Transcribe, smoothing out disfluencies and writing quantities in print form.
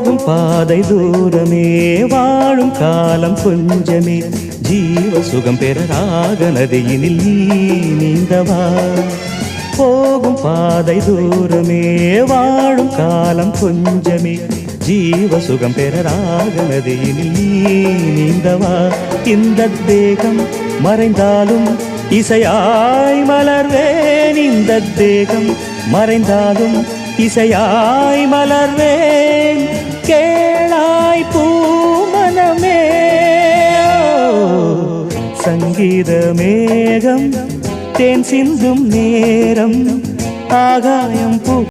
போகும் பாதை தூரமே, வாழும் காலம் கொஞ்சமே, ஜீவ சுகம் பெற ராக நதியினில் நீ நீந்தவா. போகும் பாதை தூரமே, வாழும் காலம் கொஞ்சமே, ஜீவ சுகம் பெற ராக நதியினில் நீ நீந்தவா. இந்த தேகம் மறைந்தாலும் இசையாய் மலர்வேன், இந்த தேகம் மறைந்தாலும் இசையாய் மலர்வேன். கேளாய் பூமனமே, சங்கீத மேகம் தேன் சிந்தும் நேரம், ஆகாயம் பூ